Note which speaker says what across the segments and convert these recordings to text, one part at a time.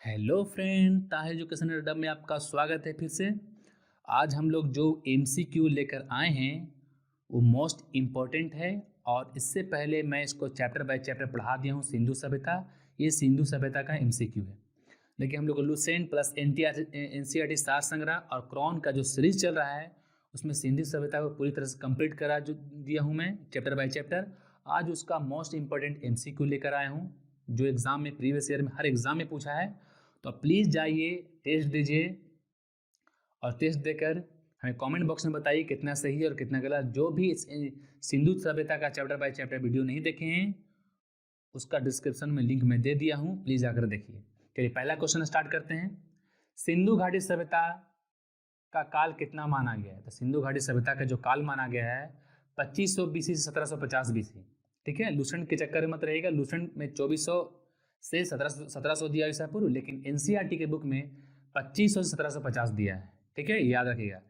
Speaker 1: Hello friend, Tahir education अड्डा में आपका स्वागत है फिर से। आज हम लोग जो एमसीक्यू लेकर आए हैं वो मोस्ट इम्पोर्टेंट है। और इससे पहले मैं इसको चैप्टर बाय चैप्टर पढ़ा दिया हूँ। सिंधु सभ्यता, ये सिंधु सभ्यता का एमसीक्यू है। लेकिन हम लोग को लुसेंट प्लस एनसीईआरटी सार संग्रह और क्रॉन का जो सीरीज चल रहा है उसमें सिंधु सभ्यता को पूरी तरह से कंप्लीट करा जो दिया हूँ मैं चैप्टर बाय चैप्टर। आज उसका मोस्ट इम्पोर्टेंट एमसीक्यू लेकर आया हूँ जो एग्ज़ाम में प्रीवियस ईयर में हर एग्ज़ाम में पूछा है। तो प्लीज़ जाइए, टेस्ट दीजिए और टेस्ट देकर हमें कमेंट बॉक्स में बताइए कितना सही है और कितना गलत। जो भी इस सिंधु सभ्यता का चैप्टर बाय चैप्टर वीडियो नहीं देखे हैं उसका डिस्क्रिप्शन में लिंक मैं दे दिया हूँ, प्लीज़ आकर देखिए। चलिए पहला क्वेश्चन स्टार्ट करते हैं। सिंधु घाटी सभ्यता का काल कितना माना गया है? तो सिंधु घाटी सभ्यता का जो काल माना गया है 2500 बीसी से 1750 बीसी। ठीक है, लुसेंट के चक्कर में मत रहिएगा। लुसेंट में 2400 से 1700 दिया ईसा पूर्व, लेकिन एनसीईआरटी के बुक में 2500 से 1750 दिया है। ठीक है, याद रखिएगा।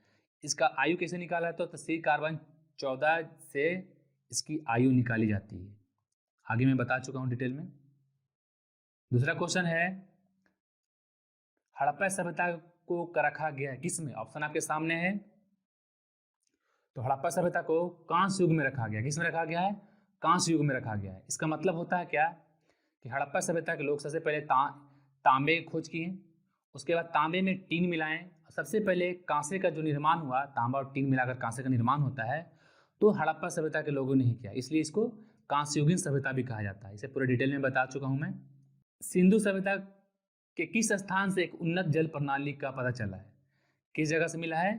Speaker 1: इसका आयु कैसे निकाला है? तो सी कार्बन 14 से इसकी आयु निकाली जाती है। आगे मैं बता चुका हूँ डिटेल में। दूसरा क्वेश्चन है, हड़प्पा सभ्यता को रखा गया है किस में? ऑप्शन आपके सामने है। तो हड़प्पा सभ्यता को कांस्य युग में रखा गया। किस में रखा गया है? कांस्य युग में रखा गया है। इसका मतलब होता है क्या कि हड़प्पा सभ्यता के लोग सबसे पहले तांबे खोज किए, उसके बाद तांबे में टीन मिलाएं। सबसे पहले कांसे का जो निर्माण हुआ, तांबा और टीन मिलाकर कांसे का निर्माण होता है, तो हड़प्पा सभ्यता के लोगों ने ही किया, इसलिए इसको कांस्ययुगीन सभ्यता भी कहा जाता है। इसे पूरे डिटेल में बता चुका हूँ मैं। सिंधु सभ्यता के किस स्थान से एक उन्नत जल प्रणाली का पता चला है? किस जगह से मिला है?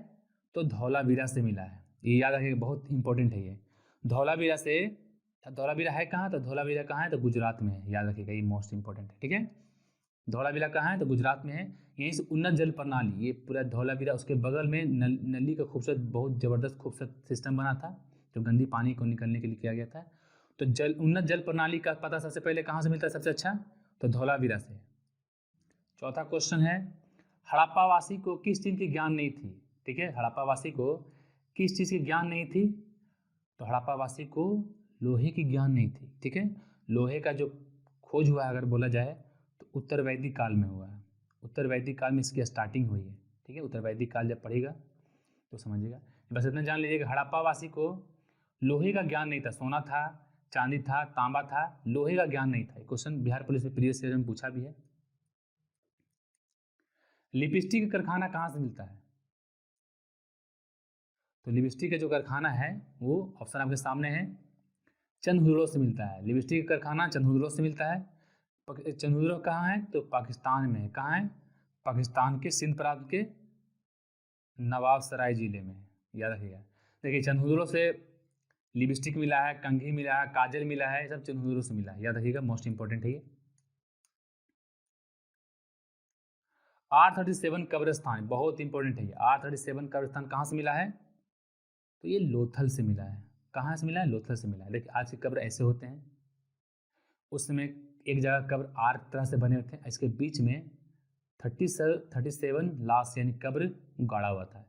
Speaker 1: तो धौलावीरा से मिला है। ये याद रखिएगा, बहुत इंपॉर्टेंट है ये। धौलावीरा से, धौलावीरा है कहाँ? तो धौलावीरा कहाँ है? तो गुजरात में है। याद रखिएगा, ये मोस्ट इंपॉर्टेंट है। ठीक है, धौलावीरा कहाँ है? तो गुजरात में है। यहीं से उन्नत जल प्रणाली, ये पूरा धौलावीरा, उसके बगल में नली का खूबसूरत, बहुत ज़बरदस्त खूबसूरत सिस्टम बना था जो गंदी पानी को निकलने के लिए किया गया था। तो उन्नत जल प्रणाली का पता सबसे पहले कहाँ से मिलता है सबसे अच्छा? तो धौलावीरा से। चौथा क्वेश्चन है, हड़प्पावासी को किस चीज़ की ज्ञान नहीं थी? ठीक है, हड़प्पावासी को किस चीज़ की ज्ञान नहीं थी? तो हड़प्पावासी को लोहे की ज्ञान नहीं थी। ठीक है, लोहे का जो खोज हुआ है अगर बोला जाए तो उत्तर वैदिक काल में हुआ है। उत्तर वैदिक काल में इसकी स्टार्टिंग हुई है। ठीक है, उत्तर वैदिक काल जब पढ़ेगा तो समझिएगा। बस इतना जान लीजिएगा, हड़प्पावासी को लोहे का ज्ञान नहीं था। सोना था, चांदी था, तांबा था, लोहे का ज्ञान नहीं था। क्वेश्चन बिहार पुलिस में प्रीवियस ईयर में पूछा भी है। लिपस्टिक का कारखाना कहाँ से मिलता है? तो लिपस्टिक का जो कारखाना है वो ऑप्शन आपके सामने है, चंदहुदड़ो से मिलता है। लिपस्टिक का कारखाना चंदहुदड़ो से मिलता है। चंदहुदड़ो कहाँ है? तो पाकिस्तान में है। कहाँ है? पाकिस्तान के सिंध प्रांत के नवाब सराय जिले में है। याद रखिएगा। देखिए, चंदहुदड़ो से लिपस्टिक मिला है, कंघी मिला है, काजल मिला है, सब चंदहुदड़ो से मिला है। याद रखिएगा, मोस्ट इंपॉर्टेंट है ये। R37 कब्रिस्तान बहुत इंपॉर्टेंट है ये। R37 कब्रिस्तान कहाँ से मिला है? तो ये लोथल से मिला है। कहाँ से मिला है? लोथल से मिला है। देखिए, आज के कब्र ऐसे होते हैं, उस समय एक जगह कब्र आर्क तरह से बने होते हैं, इसके बीच में 37 लाश यानी कब्र गाड़ा हुआ था।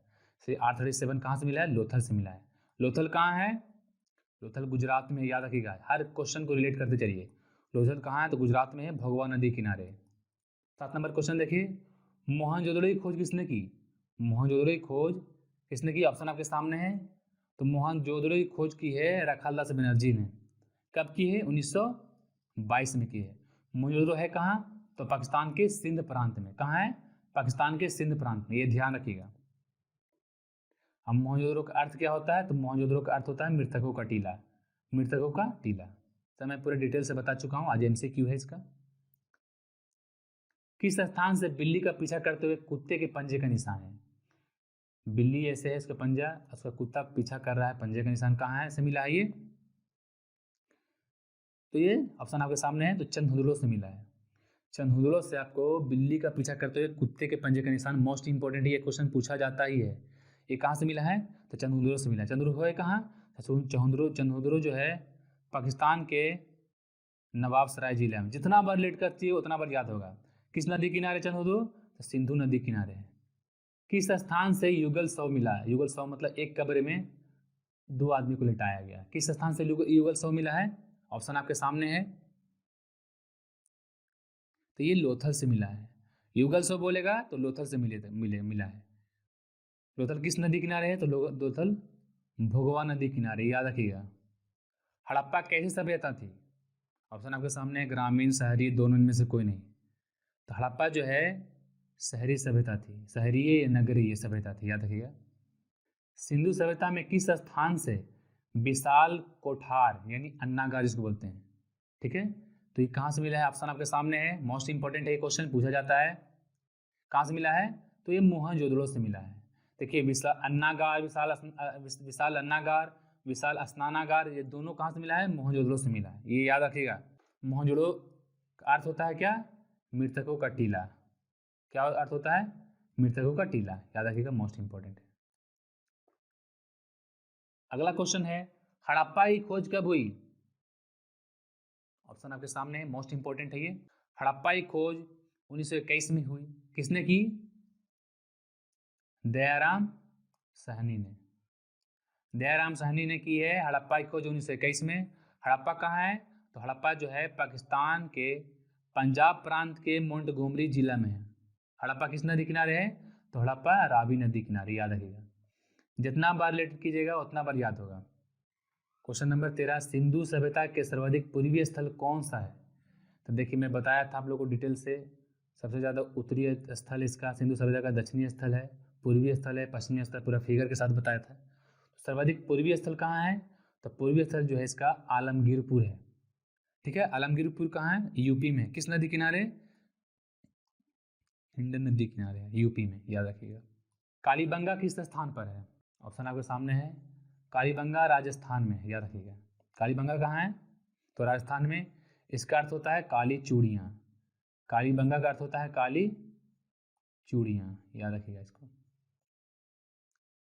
Speaker 1: फिर R37 कहाँ से मिला है? लोथल से मिला है। लोथल कहाँ है? लोथल गुजरात में। याद रखिएगा, हर क्वेश्चन को रिलेट करते चलिए। लोथल कहाँ है? तो गुजरात में है, भगवा नदी किनारे। 7 नंबर क्वेश्चन देखिए, मोहनजोदड़ो की खोज किसने की? मोहनजोदड़ो की खोज किसने की? ऑप्शन आपके सामने है। तो मोहनजोदड़ो की खोज की है रखालदास बनर्जी ने। कब की है? 1922 में की है। मोहनजोदड़ो है कहाँ? तो पाकिस्तान के सिंध प्रांत में। कहाँ है? पाकिस्तान के सिंध प्रांत में। ये ध्यान रखिएगा। अब मोहनजोदड़ो का अर्थ क्या होता है? तो मोहनजोदड़ो का अर्थ होता है मृतकों का टीला। मृतकों का टीला। तो मैं पूरे डिटेल से बता चुका हूँ, आज MCQ है इसका। किस स्थान से बिल्ली का पीछा करते हुए कुत्ते के पंजे का निशान है? बिल्ली ऐसे है, इसका पंजा, उसका कुत्ता पीछा कर रहा है, पंजे का निशान कहाँ है से मिला है ये? तो ये ऑप्शन आपके सामने है, तो चंदहुदड़ो से मिला है। चंदहुदड़ो से आपको बिल्ली का पीछा करते हुए कुत्ते के पंजे का निशान, मोस्ट इंपॉर्टेंट ये क्वेश्चन पूछा जाता ही है। ये कहाँ से मिला है? तो चंदहुदड़ो से मिला है। चंदहुदड़ो है कहाँ? चंदहुदड़ो जो है पाकिस्तान के नवाब सराय जिले में। जितना बार लेट करती है उतना बार याद होगा। किस नदी किनारे चंदहुदड़ो? तो सिंधु नदी किनारे है। किस स्थान से युगल शव मिला है? युगल शव मतलब एक कब्र में 2 आदमी को लिटाया गया। किस स्थान से युगल शव मिला है? ऑप्शन आपके सामने है। तो ये लोथल से मिला है। युगल से बोलेगा तो लोथल से मिला है। लोथल किस नदी किनारे है? तो लोथल भोगवा नदी किनारे, याद रखिएगा। हड़प्पा कैसी सभ्यता थी? ऑप्शन आपके सामने है, ग्रामीण शहरी दोनों इनमें से कोई नहीं। तो हड़प्पा जो है शहरी सभ्यता थी, शहरी या नगरीय सभ्यता थी, याद रखिएगा। सिंधु सभ्यता में किस स्थान से विशाल कोठार यानी अन्नागार जिसको बोलते हैं, ठीक है, तो ये कहाँ से मिला है? ऑप्शन आपके सामने है, मोस्ट इंपॉर्टेंट है, ये क्वेश्चन पूछा जाता है। कहाँ से मिला है? तो ये मोहनजोदड़ो से मिला है। देखिए विशाल अन्नागार, विशाल अन्नागार, विशाल स्नानागार, ये दोनों कहाँ से मिला है? मोहनजोदड़ो से मिला है, ये याद रखिएगा। मोहनजोदड़ो का अर्थ होता है क्या? मृतकों का टीला। क्या अर्थ होता है? मृतकों का टीला, याद रखिएगा, मोस्ट इंपॉर्टेंट है। अगला क्वेश्चन है, हड़प्पा की खोज कब हुई? ऑप्शन आपके सामने है, मोस्ट इंपॉर्टेंट है ये। हड़प्पा की खोज 1921 में हुई। किसने की? दयाराम साहनी ने। दयाराम साहनी ने की है हड़प्पा की खोज 1921 में। हड़प्पा कहाँ है? तो हड़प्पा जो है पाकिस्तान के पंजाब प्रांत के मोंटगोमरी जिला में है। हड़प्पा किस नदी किनारे है? तो हड़प्पा रावी नदी किनारे, याद रखिएगा। जितना बार रिलेट कीजिएगा उतना बार याद होगा। क्वेश्चन नंबर 13, सिंधु सभ्यता के सर्वाधिक पूर्वी स्थल कौन सा है? तो देखिए मैं बताया था आप लोगों को डिटेल से, सबसे ज़्यादा उत्तरीय स्थल इसका सिंधु सभ्यता का दक्षिणी स्थल है, पूर्वी स्थल है, पश्चिमी स्थल, पूरा फिगर के साथ बताया था। तो सर्वाधिक पूर्वी स्थल कहाँ है? तो पूर्वी स्थल जो है इसका आलमगीरपुर है, ठीक है। आलमगीरपुर कहाँ है? यूपी में। किस नदी किनारे? हिंडन नदी किनारे है, यूपी में, याद रखिएगा। कालीबंगा किस स्थान पर है? ऑप्शन आपके सामने है, कालीबंगा राजस्थान में है, याद रखिएगा। कालीबंगा कहाँ है? तो राजस्थान में। इसका अर्थ होता है काली चूड़ियाँ। कालीबंगा का अर्थ होता है काली चूड़ियाँ, याद रखिएगा इसको,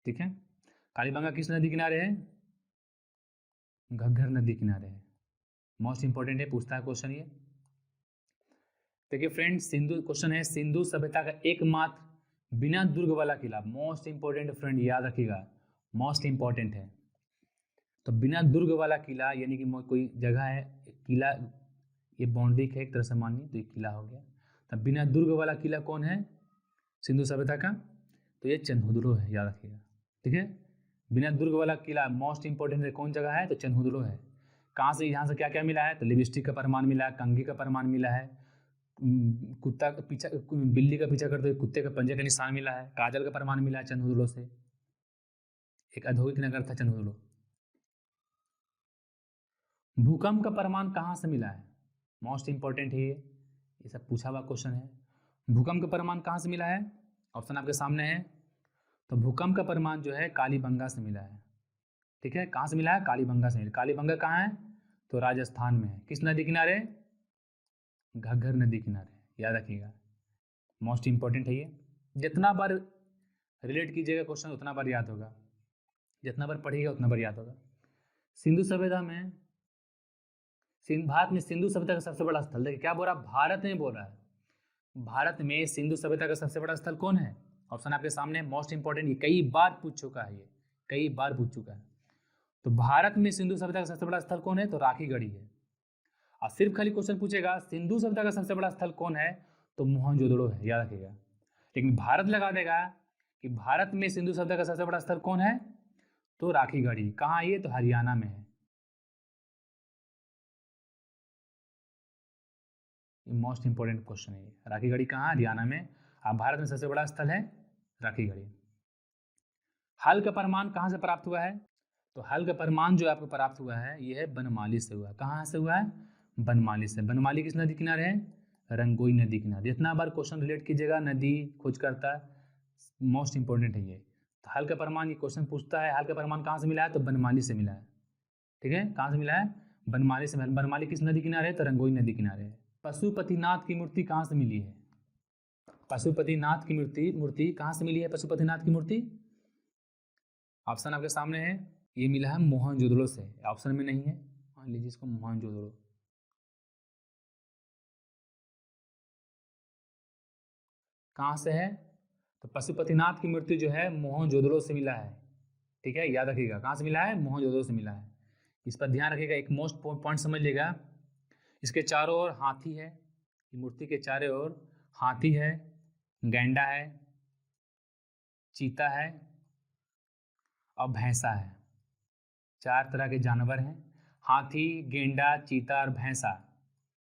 Speaker 1: ठीक है। कालीबंगा किस नदी किनारे है? घग्घर नदी किनारे है, मोस्ट इंपॉर्टेंट है, पूछता है क्वेश्चन ये। देखिए फ्रेंड, सिंधु क्वेश्चन है, सिंधु सभ्यता का एकमात्र बिना दुर्ग वाला किला, मोस्ट इंपॉर्टेंट फ्रेंड, याद रखिएगा, मोस्ट इंपॉर्टेंट है। तो बिना दुर्ग वाला किला यानी कि कोई जगह है किला, ये बाउंड्री है एक तरह से मानिए, तो ये किला हो गया। तब बिना दुर्ग वाला किला कौन है सिंधु सभ्यता का? तो ये चंदहुदड़ो है, याद रखिएगा, ठीक है। बिना दुर्ग वाला किला मोस्ट इंपॉर्टेंट है, कौन जगह है? तो चंदहुदड़ो है। कहाँ से, यहाँ से क्या क्या मिला है? तो लिपस्टिक का प्रमाण मिला है, कंघी का प्रमाण मिला है, कुत्ता का पीछा, बिल्ली का पीछा करते हुए कुत्ते का पंजे का निशान मिला है, काजल का प्रमाण मिला है चंदहुदड़ो से। एक औद्योगिक नगर था चंदहुदड़ो। भूकंप का प्रमाण कहाँ से मिला है? मोस्ट इंपॉर्टेंट है ये सब पूछा हुआ क्वेश्चन है। भूकंप का प्रमाण कहाँ से मिला है? ऑप्शन आपके सामने है। तो भूकंप का प्रमाण जो है कालीबंगा से मिला है, ठीक है। कहाँ से मिला है? कालीबंगा से मिला। कालीबंगा कहाँ है? तो राजस्थान में है। किस नदी किनारे? घग्घर नदी किनारे, याद रखिएगा, मोस्ट इंपॉर्टेंट है ये। जितना बार रिलेट कीजिएगा क्वेश्चन उतना बार याद होगा, जितना बार पढ़िएगा उतना बार याद होगा। सिंधु सभ्यता में, भारत में सिंधु सभ्यता का सबसे बड़ा स्थल, देखिए क्या बोल रहा, भारत में बोल रहा है, भारत में सिंधु सभ्यता का सबसे बड़ा स्थल कौन है? ऑप्शन आपके सामने, मोस्ट इंपॉर्टेंट, ये कई बार पूछ चुका है, ये कई बार पूछ चुका है। तो भारत में सिंधु सभ्यता का सबसे बड़ा स्थल कौन है? तो राखीगढ़ी है। और सिर्फ खाली क्वेश्चन पूछेगा सिंधु सभ्यता का सबसे बड़ा स्थल कौन है, तो मोहनजोदड़ो है, याद रखिएगा। लेकिन भारत लगा देगा कि भारत में सिंधु सभ्यता का सबसे बड़ा स्थल कौन है, तो राखीगढ़ी। कहाँ है ये? तो हरियाणा में है। मोस्ट इंपॉर्टेंट क्वेश्चन है ये। राखीगढ़ी कहाँ? हरियाणा में। अब भारत में सबसे बड़ा स्थल है राखीगढ़ी। हल का प्रमाण कहाँ से प्राप्त हुआ है? तो हल का प्रमाण जो आपको प्राप्त हुआ है ये है बनमाली से हुआ। कहाँ से हुआ है? बनमाली से। बनमाली किस नदी किनारे है? रंगोई नदी किनारे। जितना बार क्वेश्चन रिलेट कीजिएगा नदी खोज करता है, मोस्ट इंपॉर्टेंट है ये। तो हल का प्रमाण ये क्वेश्चन पूछता है, हल का प्रमाण कहाँ से मिला है? तो बनमाली से मिला है, ठीक है। कहाँ से मिला है? बनमाली से। बनमाली किस नदी किनारे है? तो रंगोई नदी किनारे है। पशुपतिनाथ की मूर्ति कहाँ से मिली है? पशुपतिनाथ की मूर्ति कहाँ से मिली है? पशुपतिनाथ की मूर्ति ऑप्शन आपके सामने है, ये मिला है मोहनजोदड़ो से। ऑप्शन में नहीं है, मान लीजिए इसको मोहनजोदड़ो। कहाँ से है? तो पशुपतिनाथ की मूर्ति जो है मोहनजोदड़ो से मिला है, ठीक है, याद रखिएगा। कहाँ से मिला है? मोहनजोदड़ो से मिला है। इस पर ध्यान रखिएगा, एक मोस्ट पॉइंट समझ लीजिएगा, इसके चारों ओर हाथी है, मूर्ति के चारों ओर हाथी है, गैंडा है, चीता है और भैंसा है। 4 तरह के जानवर हैं, हाथी, गेंडा, चीता और भैंसा।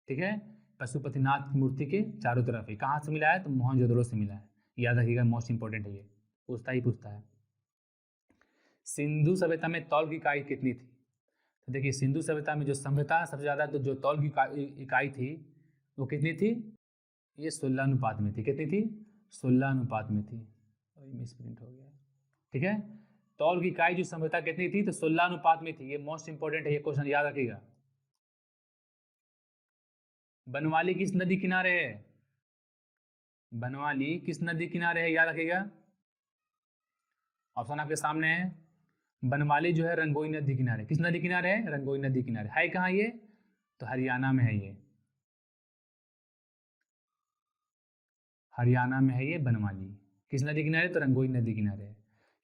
Speaker 1: ठीक है, पशुपतिनाथ की मूर्ति के चारों तरफ है। कहाँ से मिला है? तो मोहनजोदड़ो से मिला है। याद रखिएगा, मोस्ट इंपॉर्टेंट है ये, पूछता ही पूछता है। सिंधु सभ्यता में तौल की इकाई कितनी थी? तो देखिए, सिंधु सभ्यता में जो सभ्यता सबसे ज़्यादा तो जो तौल की इकाई थी वो कितनी थी? ये 16 अनुपात में थी। कितनी थी? 16 अनुपात में थी। मिसप्रिंट हो गया। ठीक है, तौल की इकाई जो सभ्यता कितनी थी? तो 16 अनुपात में थी। ये मोस्ट इंपॉर्टेंट है, ये क्वेश्चन याद रखिएगा। बनवाली किस नदी किनारे है? बनवाली किस नदी किनारे है? याद रखिएगा, ऑप्शन आपके सामने है। बनवाली जो है रंगोई नदी किनारे। किस नदी किनारे है? रंगोई नदी किनारे। है कहाँ ये? तो हरियाणा में है ये, हरियाणा में है ये बनवाली। किस नदी किनारे? तो रंगोई नदी किनारे है।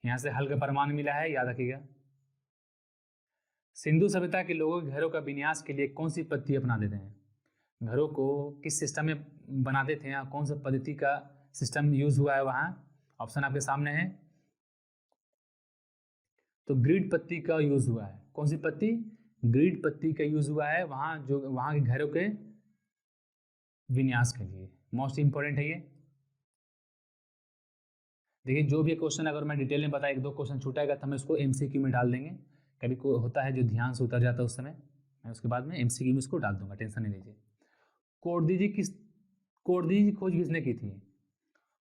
Speaker 1: यहाँ से हल का प्रमाण मिला है, याद रखिएगा। सिंधु सभ्यता के लोगों के घरों का विन्यास के लिए कौन सी पद्धति अपना देते हैं? घरों को किस सिस्टम में बनाते थे या कौन सा पद्धति का सिस्टम यूज हुआ है वहाँ? ऑप्शन आपके सामने है। तो ग्रिड पत्ती का यूज हुआ है। कौन सी पत्ती? ग्रिड पत्ती का यूज हुआ है वहाँ, जो वहाँ के घरों के विन्यास के लिए। मोस्ट इंपॉर्टेंट है ये। देखिए, जो भी क्वेश्चन अगर मैं डिटेल में बताया, 1-2 क्वेश्चन छूटेगा तो हम इसको एमसीक्यू में डाल देंगे। कभी कोई होता है जो ध्यान से उतर जाता है, उस समय मैं उसके बाद में एमसीक्यू में इसको डाल दूंगा, टेंशन नहीं लीजिए। कोडदीजी की खोज किसने की थी?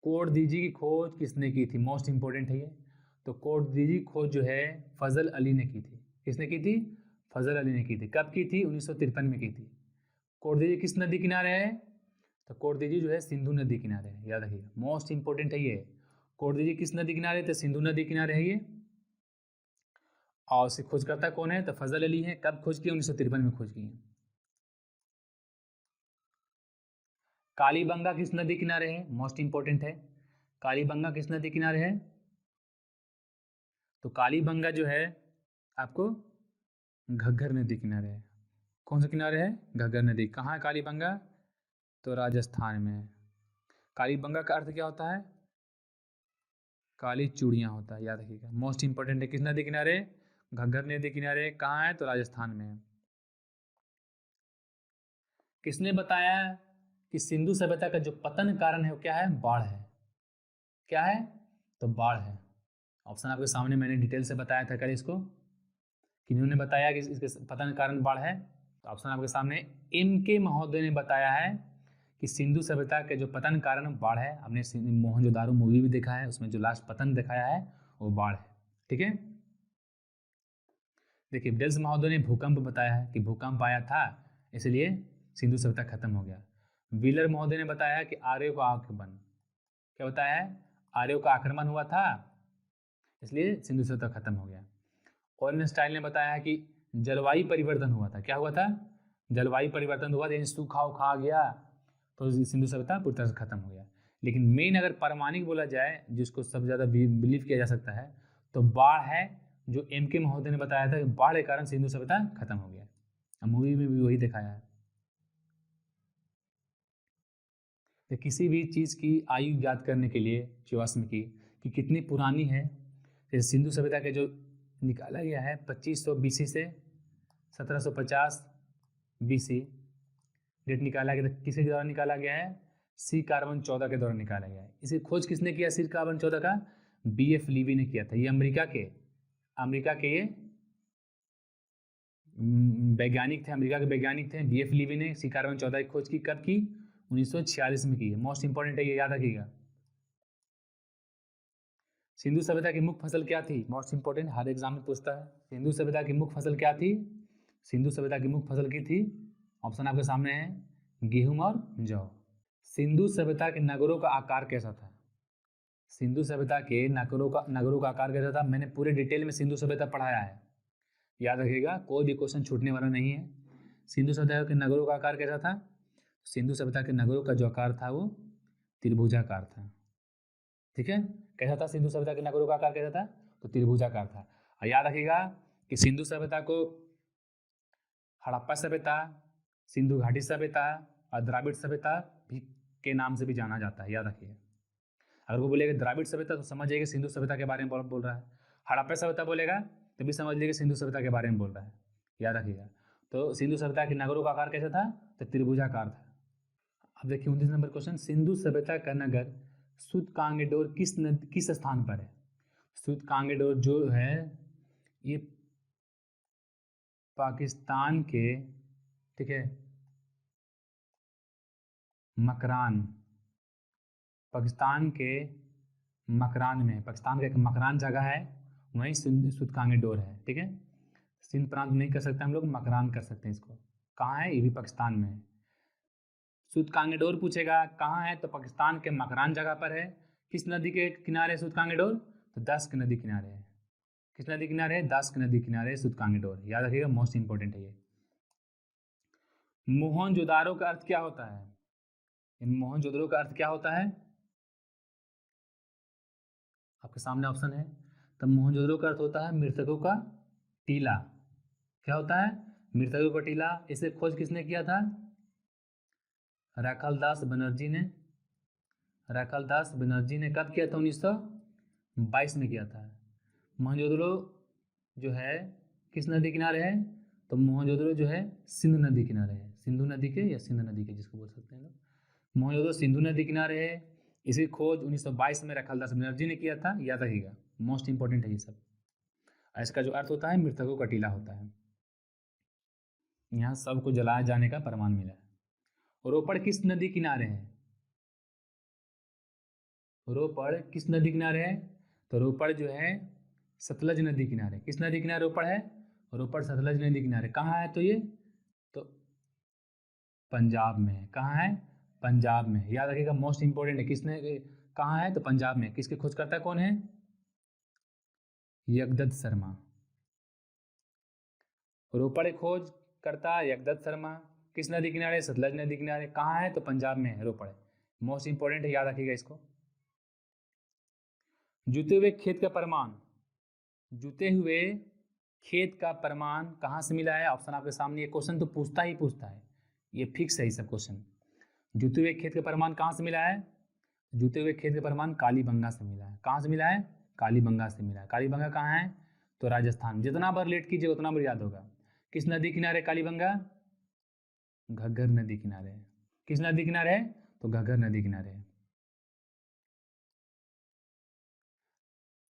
Speaker 1: कोडदीजी की खोज किसने की थी? मोस्ट इंपॉर्टेंट है ये। तो कोडदीजी की खोज जो है फजल अली ने की थी। किसने की थी? फजल अली ने की थी। कब की थी? 1953 में की थी। कोडदीजी किस नदी किनारे है? तो कोडदीजी जो है सिंधु नदी किनारे है, याद रखिएगा, मोस्ट इंपॉर्टेंट है ये। कोडदीजी किस नदी किनारे? तो सिंधु नदी किनारे है ये। और उसे खोजकर्ता कौन है? तो फजल अली है। कब खोज की? 1953 में खोज की है। कालीबंगा किस नदी किनारे है? मोस्ट इंपॉर्टेंट है। कालीबंगा किस नदी किनारे है? तो कालीबंगा जो है आपको घग्गर नदी किनारे है। कौन से किनारे है? घग्गर नदी। कहाँ है कालीबंगा? तो राजस्थान में है। कालीबंगा का अर्थ क्या होता है? काली चूड़ियाँ होता है, याद रखिएगा, मोस्ट इंपॉर्टेंट है। किस नदी किनारे? घग्गर नदी किनारे। कहाँ है? तो राजस्थान में है। किसने बताया कि सिंधु सभ्यता का जो पतन कारण है वो क्या है? बाढ़ है। क्या है? तो बाढ़ है। ऑप्शन आपके सामने, मैंने डिटेल से बताया था कल इसको। किन्होंने बताया कि इसके पतन कारण बाढ़ है? तो ऑप्शन आपके सामने, M.K. महोदय ने बताया है कि सिंधु सभ्यता के जो पतन कारण बाढ़ है। हमने मोहनजोदारो मूवी भी देखा है, उसमें जो लास्ट पतन दिखाया है वो बाढ़ है। ठीक है, देखिए, बेल्स महोदय ने भूकंप बताया है कि भूकंप आया था इसलिए सिंधु सभ्यता खत्म हो गया। व्हीलर महोदय ने बताया कि आर्यों का आक्रमण, क्या बताया है? आर्यों का आक्रमण हुआ था इसलिए सिंधु सभ्यता खत्म हो गया। ऑरेंज स्टाइल ने बताया है कि जलवायु परिवर्तन हुआ था। क्या हुआ था? जलवायु परिवर्तन हुआ, यानी सूखा उखा आ गया तो सिंधु सभ्यता पूरी तरह से खत्म हो गया। लेकिन मेन अगर प्रामाणिक बोला जाए, जिसको सबसे ज़्यादा बिलीव किया जा सकता है, तो बाढ़ है। जो M.K. महोदय ने बताया था कि बाढ़ के कारण सिंधु सभ्यता खत्म हो गया। मूवी में भी वही दिखाया है। तो किसी भी चीज़ की आयु ज्ञात करने के लिए जीवाश्म की कि कितनी पुरानी है, जैसे सिंधु सभ्यता के जो निकाला गया है 2500 BC से 1750 BC डेट निकाला गया। तो किसके द्वारा निकाला गया है? सी कार्बन 14 के द्वारा निकाला गया है। इसे खोज किसने किया? सी कार्बन 14 का B.F. लीवी ने किया था। ये अमेरिका के ये वैज्ञानिक थे, अमेरिका के वैज्ञानिक थे। B.F. लीवी ने सी कार्बन 14 की खोज की। कब की? 1946 में की है। मोस्ट इंपॉर्टेंट है ये, याद रखिएगा। सिंधु सभ्यता की मुख्य फसल क्या थी? मोस्ट इंपॉर्टेंट, हर एग्जाम में पूछता है। सिंधु सभ्यता की मुख्य फसल क्या थी? सिंधु सभ्यता की मुख्य फसल की थी, ऑप्शन आपके सामने है, गेहूं और जौ। सिंधु सभ्यता के नगरों का आकार कैसा था? सिंधु सभ्यता के नगरों का आकार कैसा था? मैंने पूरे डिटेल में सिंधु सभ्यता पढ़ाया है, याद रखिएगा, कोई भी क्वेश्चन छूटने वाला नहीं है। सिंधु सभ्यता के नगरों का आकार कैसा था? सिंधु सभ्यता के नगरों का जो आकार था वो त्रिभुजाकार था। ठीक है, कैसा था सिंधु सभ्यता के नगरों का आकार? कैसा था? तो त्रिभुजाकार था। और याद रखिएगा कि सिंधु सभ्यता को हड़प्पा सभ्यता, सिंधु घाटी सभ्यता और द्राविड़ सभ्यता भी के नाम से भी जाना जाता है, याद रखिए। अगर वो बोलेगा द्राविड़ सभ्यता तो समझ जाइए सिंधु सभ्यता के बारे में बोल रहा है। हड़प्पा सभ्यता बोलेगा तो भी समझ लीजिए सिंधु सभ्यता के बारे में बोल रहा है, याद रखिएगा। तो सिंधु सभ्यता के नगरों का आकार कैसा था? तो त्रिभुजाकार था। अब देखिए 29 नंबर क्वेश्चन, सिंधु सभ्यता का नगर सूतकांगेडोर किस स्थान पर है? सूतकांगेडोर जो है ये पाकिस्तान के, ठीक है, मकरान, पाकिस्तान के मकरान में, पाकिस्तान का एक मकरान जगह है, वहीं सूतकांगेडोर है, ठीक है। सिंध प्रांत नहीं कर सकते हम लोग, मकरान कर सकते हैं इसको। कहाँ है? ये भी पाकिस्तान में है। सूतकांगेडोर पूछेगा कहाँ है, तो पाकिस्तान के मकरान जगह पर है। किस नदी के किनारे सूतकांगेडोर? तो दस्क नदी किनारे है। किस नदी किनारे है? दस्क नदी किनारे सूतकांगेडोर, याद रखिएगा, मोस्ट इंपॉर्टेंट है ये। मोहनजोदारो का अर्थ क्या होता है? मोहनजोदड़ो का अर्थ क्या होता है? आपके सामने ऑप्शन है। तब मोहनजोदड़ो का अर्थ होता है मृतकों का टीला। क्या होता है? मृतकों का टीला। इसे खोज किसने किया था? राखालदास बनर्जी ने। राखालदास बनर्जी ने कब किया था? 1922 में किया था। मोहनजोदड़ो जो है किस नदी किनारे है? तो मोहनजोदड़ो जो है सिंधु नदी किनारे है। सिंधु नदी के या सिंध नदी के, जिसको बोल सकते हैं लोग। मोहनजोदड़ो सिंधु नदी किनारे है। इसकी खोज 1922 में राखालदास बनर्जी ने किया था, याद रखिएगा, मोस्ट इंपॉर्टेंट है ये सब। इसका जो अर्थ होता है मृतकों का टीला होता है। यहाँ सबको जलाए जाने का प्रमाण मिला है। रोपड़ किस नदी किनारे है? रोपड़ किस नदी किनारे है? तो रोपड़ जो है सतलज नदी किनारे। किस नदी किनारे रोपड़ है? रोपड़ सतलज नदी किनारे। कहाँ है? तो ये तो पंजाब में है। कहाँ है? पंजाब में, याद रखिएगा, मोस्ट इंपॉर्टेंट है। किसने, कहाँ है? तो पंजाब में। किसके खोज करता है? कौन है? यगदत्त शर्मा। रोपड़ खोज करता है यगदत्त शर्मा। किस नदी किनारे? सतलज नदी किनारे। कहाँ है? तो पंजाब में है रोपड़। मोस्ट इंपॉर्टेंट है, याद रखिएगा इसको। जुते हुए खेत का प्रमाण, जुते हुए खेत का प्रमाण कहाँ से मिला है? ऑप्शन आपके सामने। ये क्वेश्चन तो पूछता ही पूछता है, ये फिक्स है ये सब क्वेश्चन। जुते हुए खेत का प्रमाण कहाँ से मिला है? जुते हुए खेत का प्रमाण कालीबंगा से मिला है। कहाँ से मिला है? कालीबंगा से मिला है। कालीबंगा कहाँ है? तो राजस्थान। जितना बार लेट कीजिए उतना बार याद होगा। किस नदी किनारे कालीबंगा? घग्गर नदी किनारे है। किस नदी किनारे है? तो घग्गर नदी किनारे है।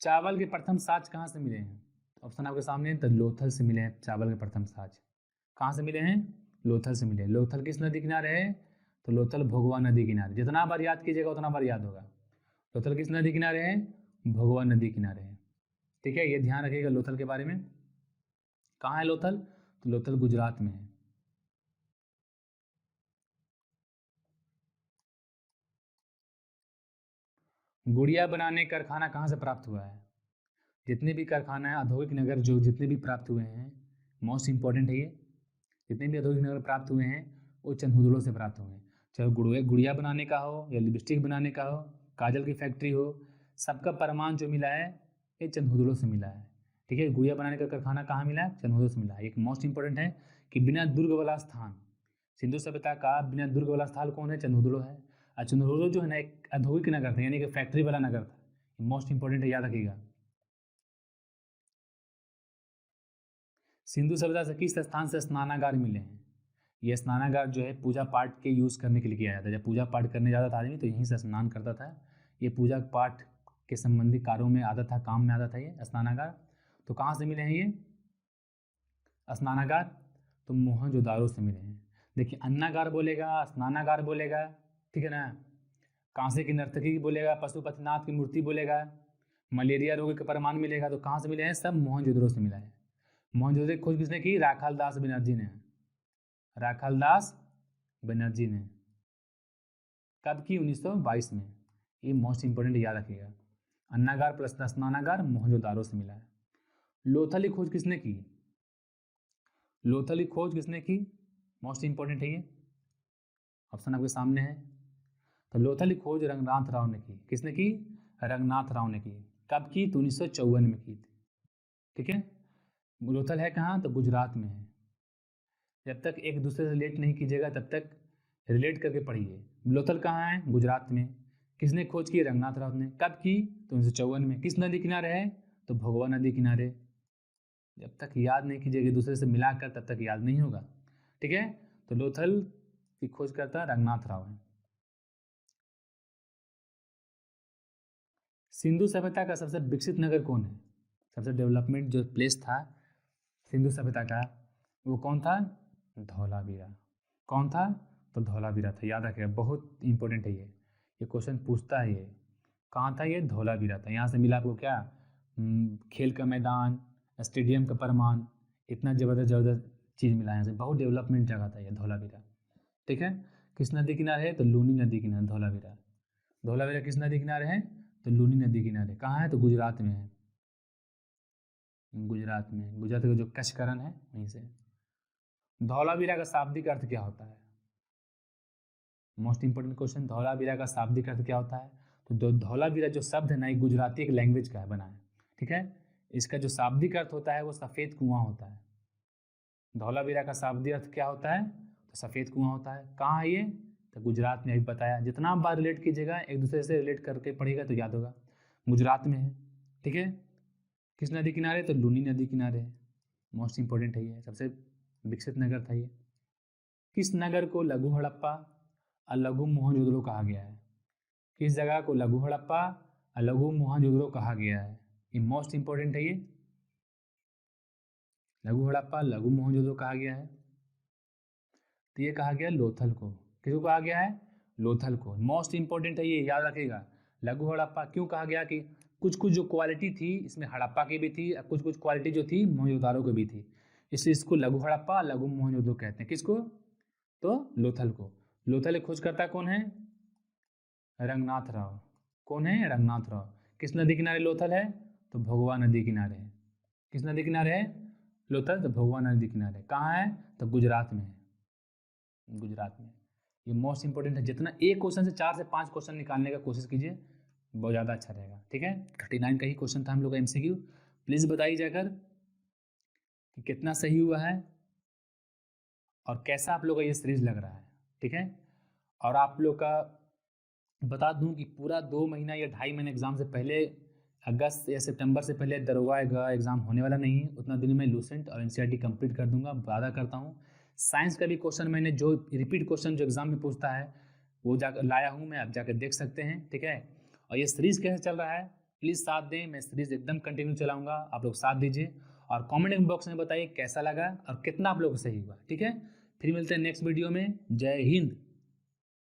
Speaker 1: चावल के प्रथम साज कहाँ से मिले हैं? ऑप्शन आपके सामने है। तो लोथल से मिले हैं चावल के प्रथम साज। कहाँ से मिले हैं? लोथल से मिले। लोथल किस नदी किनारे है? तो लोथल भोगवा नदी किनारे। जितना बार याद कीजिएगा उतना बार याद होगा। लोथल किस नदी किनारे है? भोगवा नदी किनारे है, ठीक है। ये ध्यान रखिएगा लोथल के बारे में। कहाँ है लोथल? तो लोथल गुजरात में है। गुड़िया बनाने कारखाना कहाँ से प्राप्त हुआ है? जितने भी कारखाना है, औद्योगिक नगर जो जितने भी प्राप्त हुए हैं, मोस्ट इंपॉर्टेंट है ये, जितने भी औद्योगिक नगर प्राप्त हुए हैं वो चंदहुदड़ो से प्राप्त हुए हैं। चाहे गुड़िया बनाने का हो या लिपस्टिक बनाने का हो, काजल की फैक्ट्री हो, सबका प्रमाण जो मिला है ये चंदहुदड़ो से मिला है, ठीक है। गुड़िया बनाने का कारखाना कहाँ मिला है? चंदहुदड़ो से मिला है। एक मोस्ट इंपॉर्टेंट है कि बिना दुर्ग वाला स्थान, सिंधु सभ्यता का बिना दुर्ग वाला स्थान कौन है? चंदहुदड़ो है। और चंदहुदड़ो जो है ना एक औद्योगिक नगर था, यानी कि फैक्ट्री वाला नगर था। मोस्ट इंपॉर्टेंट है, याद रखिएगा। सिंधु सभ्यता से किस स्थान से स्नानागार मिले हैं? ये स्नानागार जो है पूजा पाठ के यूज़ करने के लिए किया जाता है। जब पूजा पाठ करने जाता था आदमी तो यहीं से स्नान करता था। ये पूजा पाठ के संबंधी कार्यों में आता था, काम में आता था ये स्नानागार। तो कहाँ से मिले हैं ये स्नानागार? तो मोहनजोदारो से मिले हैं। देखिए अन्नागार बोलेगा, स्नानागार बोलेगा, ठीक है ना, कांसे की नर्तकी बोलेगा, पशुपतिनाथ की मूर्ति बोलेगा, मलेरिया रोग का प्रमाण मिलेगा। तो कहाँ से मिले हैं? सब मोहनजोदड़ो से मिला है। मोहनजोदड़ो की खोज किसने की? राखालदास बनर्जी ने। राखालदास बनर्जी ने कब की? 1922 में। ये मोस्ट इंपोर्टेंट याद रखिएगा। अन्नागार प्लस स्नानागार मोहनजोदारो से मिला है। लोथल की खोज किसने की? लोथल की खोज किसने की? मोस्ट इंपोर्टेंट है ये, ऑप्शन आपके सामने है। तो लोथल की खोज रंगनाथ राव ने की। किसने की? रंगनाथ राव ने की। कब की? तो 1954 में की थी, ठीक है। लोथल है कहाँ? तो गुजरात में है। जब तक एक दूसरे से लेट नहीं कीजिएगा तब तक रिलेट करके पढ़िए। लोथल कहाँ है? गुजरात में। किसने खोज की? रंगनाथ राव ने। कब की? तो 1954 में। किस नदी किनारे है? तो भोगवा नदी किनारे। जब तक याद नहीं कीजिएगा दूसरे से मिलाकर तब तक याद नहीं होगा, ठीक है। तो लोथल की खोजकर्ता रंगनाथ राव है। सिंधु सभ्यता का सबसे विकसित नगर कौन है? सबसे डेवलपमेंट जो प्लेस था सिंधु सभ्यता का वो कौन था? धौलावीरा। कौन था? तो धौलावीरा था, याद रखिएगा, बहुत इंपॉर्टेंट है ये क्वेश्चन पूछता है ये। कहाँ था ये? धौलावीरा था। यहाँ से मिला आपको क्या? खेल का मैदान, स्टेडियम का प्रमाण, इतना ज़बरदस्त ज़बरदस्त चीज़ मिला है यहाँ से। बहुत डेवलपमेंट जगह था ये धौलावीरा, ठीक है। किस नदी किनारे है? तो लूनी नदी किनारे धौलावीरा। धौलावीरा किस नदी किनारे है? तो लूनी नदी किनारे। कहाँ है? तो गुजरात में है। गुजरात में, गुजरात का जो कच्छकरण है वहीं से। धौलावीरा का शाब्दिक अर्थ क्या होता है? मोस्ट इंपोर्टेंट क्वेश्चन, धौलावीरा का शाब्दिक अर्थ क्या होता है? तो धौलावीरा जो शब्द है ना ये गुजराती एक लैंग्वेज का है बना है, ठीक है। इसका जो शाब्दिक अर्थ होता है वो सफ़ेद कुआं होता है। धौलावीरा का शाब्दिक अर्थ क्या होता है? तो सफ़ेद कुआं होता है। कहाँ है ये? तो गुजरात में, अभी बताया। जितना बार रिलेट कीजिएगा एक दूसरे से रिलेट करके पढ़िएगा तो याद होगा। गुजरात में है, ठीक है। किस नदी किनारे? तो लूनी नदी किनारे है। मोस्ट इंपॉर्टेंट है ये, सबसे विकसित नगर था ये। किस नगर को लघु हड़प्पा और लघु मोहनजोदड़ो कहा गया है? किस जगह को लघु हड़प्पा और लघु मोहनजोदड़ो कहा गया है? ये मोस्ट इंपॉर्टेंट है ये। लघु हड़प्पा लघु मोहनजोदड़ो कहा गया है, तो ये कहा गया लोथल को। किसको कहा गया है? लोथल को। मोस्ट इंपॉर्टेंट है ये, याद रखिएगा। लघु हड़प्पा क्यों कहा गया? कि कुछ कुछ जो क्वालिटी थी इसमें हड़प्पा की भी थी और कुछ कुछ क्वालिटी जो थी मोहनजोदारो की भी थी, इसलिए इसको लघु हड़प्पा लघु मोहनजोदड़ो कहते हैं। किसको? तो लोथल को। लोथल खोज करता कौन है? रंगनाथ राव। कौन है? रंगनाथ राव। किस नदी किनारे लोथल है? तो भोगवा नदी किनारे है। किस नदी किनारे है लोथल? तो भोगवा नदी किनारे। कहाँ है? तो गुजरात में है, गुजरात में। ये मोस्ट इंपॉर्टेंट है। जितना एक क्वेश्चन से 4 से 5 क्वेश्चन निकालने का कोशिश कीजिए, बहुत ज़्यादा अच्छा रहेगा, ठीक है। 39 का ही क्वेश्चन था हम लोग का MCQ। प्लीज़ बताइए जाकर कि कितना सही हुआ है और कैसा आप लोग का ये सीरीज लग रहा है, ठीक है। और आप लोग का बता दूं कि पूरा 2 महीना या 2.5 महीने एग्ज़ाम से पहले, अगस्त या सितंबर से पहले दरोगा का एग्ज़ाम होने वाला नहीं है। उतना दिन में लूसेंट और NCERT कंप्लीट कर दूंगा, वादा करता हूँ। साइंस का भी क्वेश्चन मैंने जो रिपीट क्वेश्चन जो एग्ज़ाम में पूछता है वो जाकर लाया हूँ मैं, आप जाकर देख सकते हैं, ठीक है। और ये सीरीज़ कैसे चल रहा है प्लीज़ साथ दें, मैं सीरीज़ एकदम कंटिन्यू चलाऊँगा, आप लोग साथ दीजिए। और कॉमेंट बॉक्स में बताइए कैसा लगा और कितना आप लोग को सही हुआ, ठीक है। फिर मिलते हैं नेक्स्ट वीडियो में। जय हिंद।